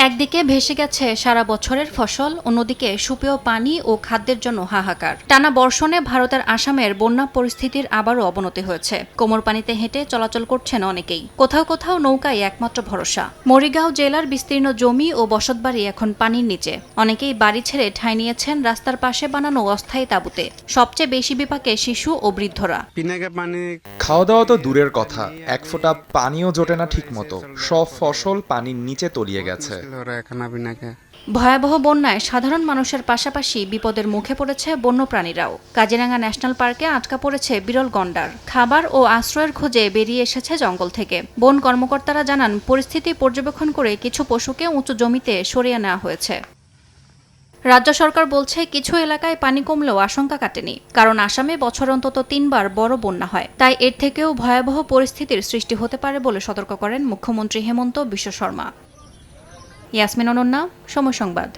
একদিকে ভেসে গেছে সারা বছরের ফসল, অন্যদিকে সুপেয় পানি ও খাদ্যের জন্য হাহাকার। টানা বর্ষণে ভারতের আসামের বন্যা পরিস্থিতির আবারও অবনতি হয়েছে। কোমর পানিতে হেঁটে চলাচল করছেন অনেকেই। কোথাও কোথাও নৌকায় একমাত্র ভরসা। মরিগাঁও জেলার বিস্তীর্ণ জমি ও বসতবাড়ি এখন পানির নিচে। অনেকেই বাড়ি ছেড়ে ঠাঁই নিয়েছেন রাস্তার পাশে বানানো অস্থায়ী তাঁবুতে। সবচেয়ে বেশি বিপাকে শিশু ও বৃদ্ধরা। খাওয়া দাওয়া তো দূরের কথা, এক ফোঁটা পানিও জোটে না ঠিক মতো। সব ফসল পানির নিচে তলিয়ে গেছে। ভয়াবহ বন্যায় সাধারণ মানুষের পাশাপাশি বিপদের মুখে পড়েছে বন্যপ্রাণীরাও। কাজিরাঙ্গা ন্যাশনাল পার্কে আটকা পড়েছে বিরল গন্ডার। খাবার ও আশ্রয়ের খোঁজে বেরিয়ে এসেছে জঙ্গল থেকে। বন কর্মকর্তারা জানান, পরিস্থিতি পর্যবেক্ষণ করে কিছু পশুকে উঁচু জমিতে সরিয়ে নেওয়া হয়েছে। রাজ্য সরকার বলছে, কিছু এলাকায় পানি কমলেও আশঙ্কা কাটেনি, কারণ আসামে বছর অন্তত 3 বার বড় বন্যা হয়। তাই এর থেকেও ভয়াবহ পরিস্থিতির সৃষ্টি হতে পারে বলে সতর্ক করেন মুখ্যমন্ত্রী হেমন্ত বিশ্ব শর্মা। ইয়াসমিন অনন্যা, সময় সংবাদ।